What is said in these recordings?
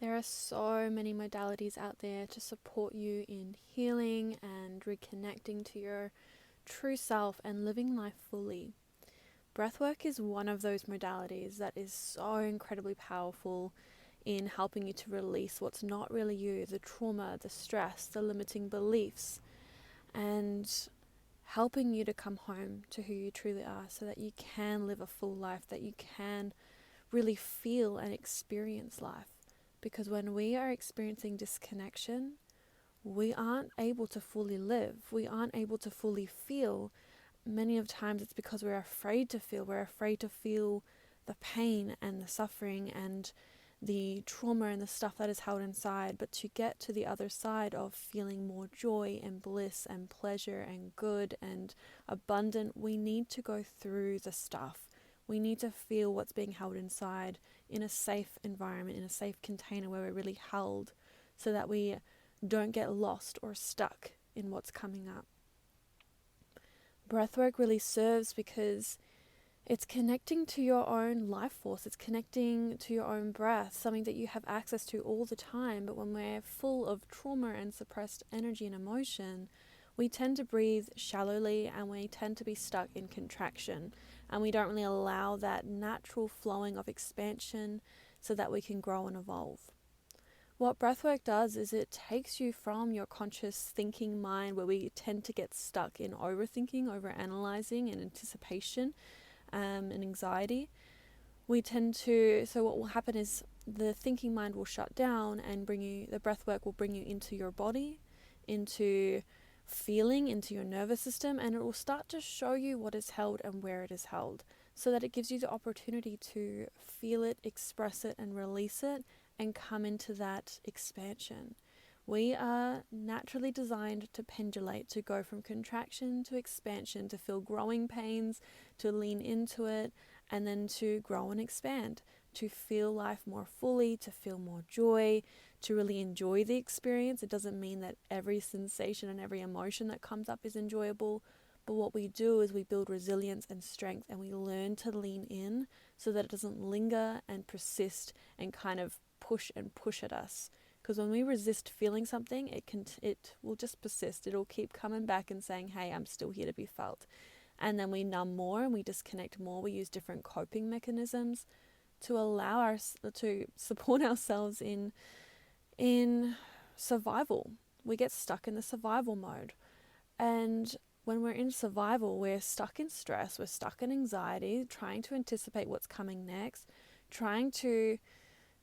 There are so many modalities out there to support you in healing and reconnecting to your true self and living life fully. Breathwork is one of those modalities that is so incredibly powerful in helping you to release what's not really you, the trauma, the stress, the limiting beliefs, and helping you to come home to who you truly are so that you can live a full life, that you can really feel and experience life. Because when we are experiencing disconnection, we aren't able to fully live. We aren't able to fully feel. Many of times it's because we're afraid to feel. We're afraid to feel the pain and the suffering and the trauma and the stuff that is held inside. But to get to the other side of feeling more joy and bliss and pleasure and good and abundant, we need to go through the stuff. We need to feel what's being held inside in a safe environment, in a safe container where we're really held, so that we don't get lost or stuck in what's coming up. Breathwork really serves because it's connecting to your own life force. It's connecting to your own breath, something that you have access to all the time. But when we're full of trauma and suppressed energy and emotion, we tend to breathe shallowly and we tend to be stuck in contraction. And we don't really allow that natural flowing of expansion so that we can grow and evolve. What breathwork does is it takes you from your conscious thinking mind, where we tend to get stuck in overthinking, overanalyzing, and anticipation and anxiety. So what will happen is the thinking mind will shut down and the breathwork will bring you into your body, into feeling, into your nervous system, and it will start to show you what is held and where it is held, so that it gives you the opportunity to feel it, express it, and release it, and come into that expansion. We are naturally designed to pendulate, to go from contraction to expansion, to feel growing pains, to lean into it, and then to grow and expand, to feel life more fully, to feel more joy, to really enjoy the experience. It doesn't mean that every sensation and every emotion that comes up is enjoyable, but what we do is we build resilience and strength, and we learn to lean in so that it doesn't linger and persist and kind of push at us. Because when we resist feeling something, it will just persist. It'll keep coming back and saying, hey, I'm still here to be felt. And then we numb more and we disconnect more. We use different coping mechanisms to allow to support ourselves in survival. We get stuck in the survival mode. And when we're in survival, we're stuck in stress, we're stuck in anxiety, trying to anticipate what's coming next, trying to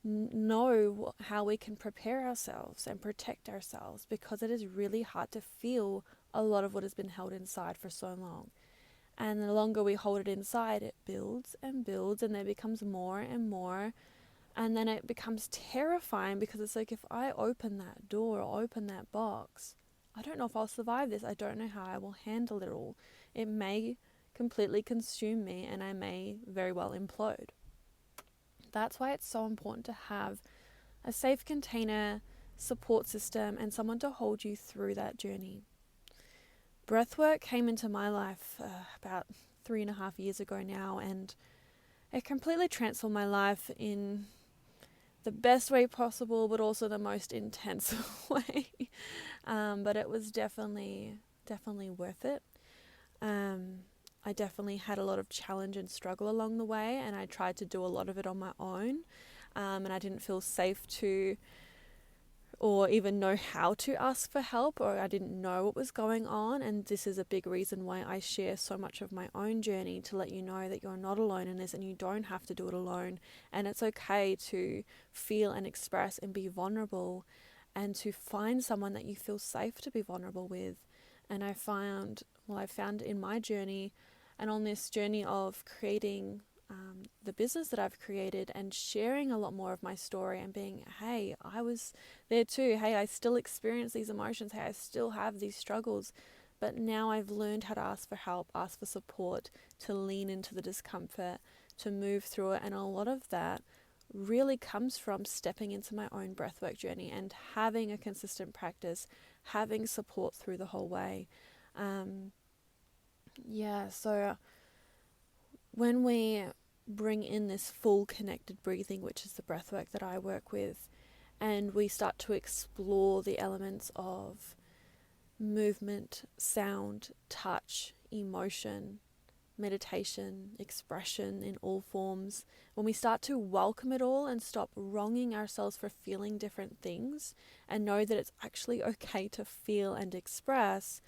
know how we can prepare ourselves and protect ourselves, because it is really hard to feel a lot of what has been held inside for so long. And the longer we hold it inside, it builds and builds, and there becomes more and more. And then it becomes terrifying, because it's like, if I open that door or open that box, I don't know if I'll survive this. I don't know how I will handle it all. It may completely consume me and I may very well implode. That's why it's so important to have a safe container, support system, and someone to hold you through that journey. Breathwork came into my life about 3.5 years ago now, and it completely transformed my life in the best way possible, but also the most intense way. But it was definitely worth it. I definitely had a lot of challenge and struggle along the way, and I tried to do a lot of it on my own, and I didn't feel safe to or even know how to ask for help, or I didn't know what was going on. And this is a big reason why I share so much of my own journey, to let you know that you're not alone in this and you don't have to do it alone, and it's okay to feel and express and be vulnerable, and to find someone that you feel safe to be vulnerable with. And I found in my journey, and on this journey of creating the business that I've created and sharing a lot more of my story and being, hey, I was there too. Hey, I still experience these emotions. Hey, I still have these struggles. But now I've learned how to ask for help, ask for support, to lean into the discomfort, to move through it. And a lot of that really comes from stepping into my own breathwork journey and having a consistent practice, having support through the whole way. So when we bring in this full connected breathing, which is the breathwork that I work with, and we start to explore the elements of movement, sound, touch, emotion, meditation, expression in all forms, when we start to welcome it all and stop wronging ourselves for feeling different things and know that it's actually okay to feel and express,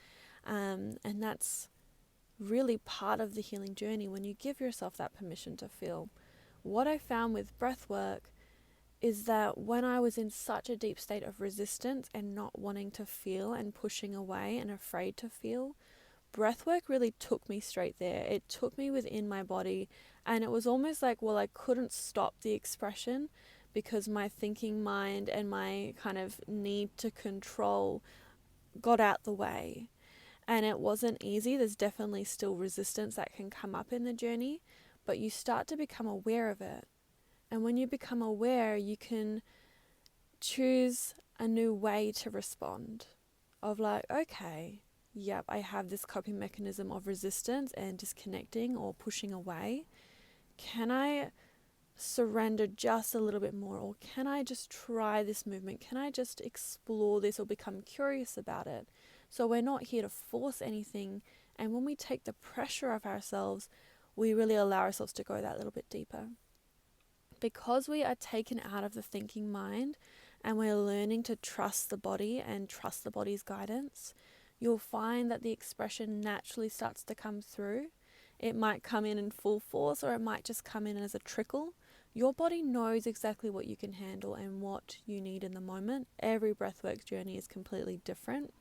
and that's really part of the healing journey when you give yourself that permission to feel. What I found with breathwork is that when I was in such a deep state of resistance and not wanting to feel and pushing away and afraid to feel, breathwork really took me straight there. It took me within my body, and it was almost like, well, I couldn't stop the expression because my thinking mind and my kind of need to control got out the way. And it wasn't easy. There's definitely still resistance that can come up in the journey, but you start to become aware of it. And when you become aware, you can choose a new way to respond. Of like, okay, yep, I have this coping mechanism of resistance and disconnecting or pushing away. Can I surrender just a little bit more? Or can I just try this movement? Can I just explore this or become curious about it? So we're not here to force anything. And when we take the pressure off ourselves, we really allow ourselves to go that little bit deeper. Because we are taken out of the thinking mind and we're learning to trust the body and trust the body's guidance, you'll find that the expression naturally starts to come through. It might come in full force, or it might just come in as a trickle. Your body knows exactly what you can handle and what you need in the moment. Every breathwork journey is completely different.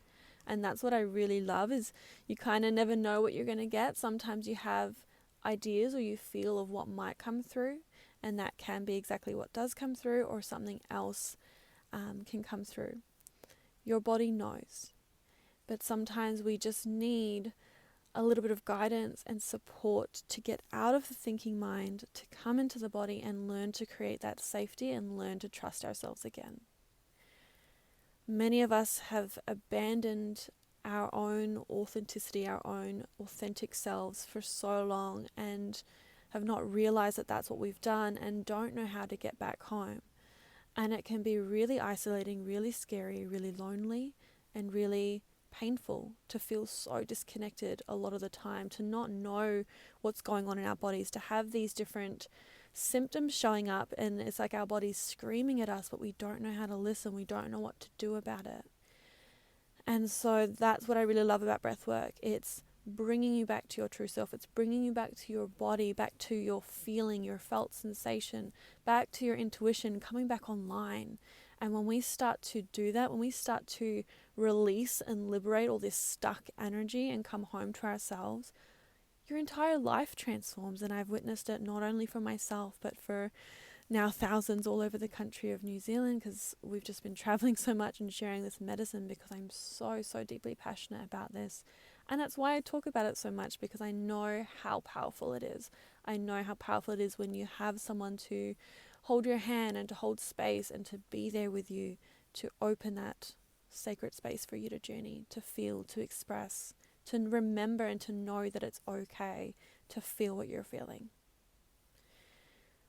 And that's what I really love, is you kind of never know what you're going to get. Sometimes you have ideas or you feel of what might come through, and that can be exactly what does come through, or something else can come through. Your body knows. But sometimes we just need a little bit of guidance and support to get out of the thinking mind, to come into the body and learn to create that safety and learn to trust ourselves again. Many of us have abandoned our own authenticity, our own authentic selves for so long, and have not realized that that's what we've done and don't know how to get back home. And it can be really isolating, really scary, really lonely, and really painful to feel so disconnected a lot of the time, to not know what's going on in our bodies, to have these different symptoms showing up, and it's like our body's screaming at us, but we don't know how to listen, we don't know what to do about it. And so that's what I really love about breathwork. It's bringing you back to your true self. It's bringing you back to your body, back to your feeling, your felt sensation, back to your intuition, coming back online. And when we start to do that, when we start to release and liberate all this stuck energy and come home to ourselves, your entire life transforms. And I've witnessed it not only for myself, but for now thousands all over the country of New Zealand, because we've just been traveling so much and sharing this medicine, because I'm so deeply passionate about this. And that's why I talk about it so much, because I know how powerful it is. I know how powerful it is when you have someone to hold your hand and to hold space and to be there with you, to open that sacred space for you to journey, to feel, to express, to remember and to know that it's okay to feel what you're feeling.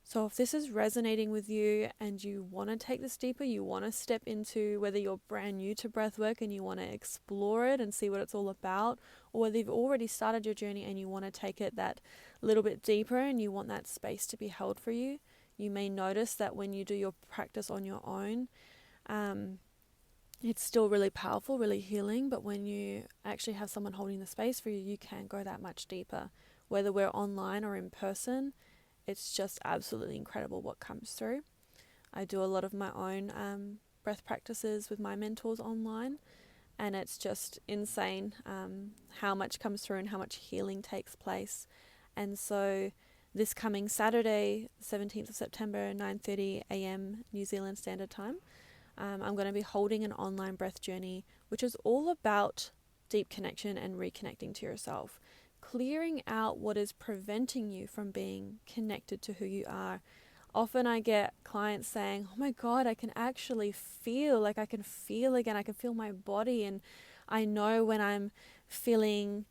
So if this is resonating with you and you want to take this deeper, you want to step into, whether you're brand new to breathwork and you want to explore it and see what it's all about, or whether you've already started your journey and you want to take it that little bit deeper and you want that space to be held for you, you may notice that when you do your practice on your own, it's still really powerful, really healing, but when you actually have someone holding the space for you, you can go that much deeper. Whether we're online or in person, it's just absolutely incredible what comes through. I do a lot of my own breath practices with my mentors online, and it's just insane how much comes through and how much healing takes place. And so this coming Saturday, 17th of September, 9:30 a.m. New Zealand Standard Time, I'm going to be holding an online breath journey, which is all about deep connection and reconnecting to yourself. Clearing out what is preventing you from being connected to who you are. Often I get clients saying, oh my God, I can actually feel, like I can feel again, I can feel my body, and I know when I'm feeling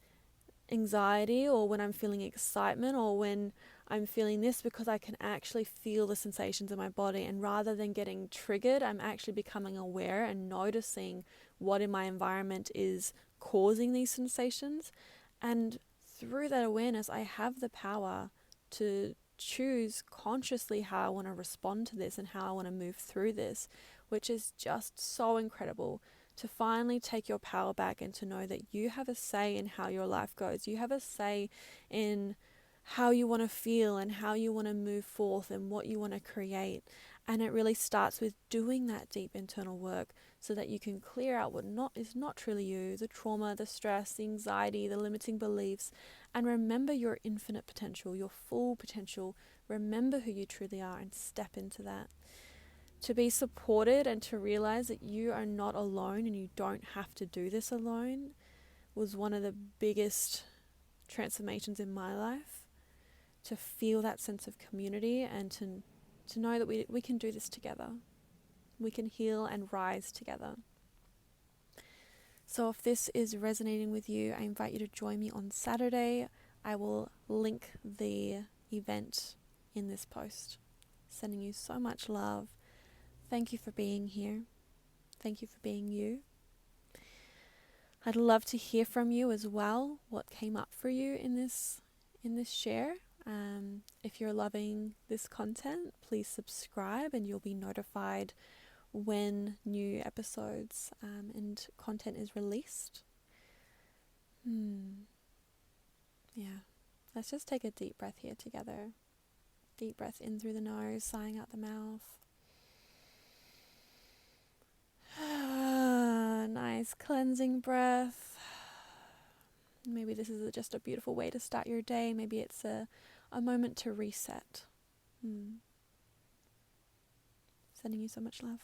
anxiety or when I'm feeling excitement or when I'm feeling this because I can actually feel the sensations in my body. And rather than getting triggered, I'm actually becoming aware and noticing what in my environment is causing these sensations. And through that awareness, I have the power to choose consciously how I want to respond to this and how I want to move through this, which is just so incredible. To finally take your power back and to know that you have a say in how your life goes. You have a say in how you want to feel and how you want to move forth and what you want to create. And it really starts with doing that deep internal work so that you can clear out what is not truly you, the trauma, the stress, the anxiety, the limiting beliefs, and remember your infinite potential, your full potential. Remember who you truly are and step into that. To be supported and to realize that you are not alone and you don't have to do this alone was one of the biggest transformations in my life. To feel that sense of community and to know that we can do this together. We can heal and rise together. So if this is resonating with you, I invite you to join me on Saturday. I will link the event in this post. Sending you so much love. Thank you for being here. Thank you for being you. I'd love to hear from you as well, what came up for you in this share. If you're loving this content, please subscribe and you'll be notified when new episodes and content is released. Yeah, let's just take a deep breath here together. Deep breath in through the nose, sighing out the mouth. Nice cleansing breath. Maybe this is just a beautiful way to start your day. Maybe it's a moment to reset. Sending you so much love.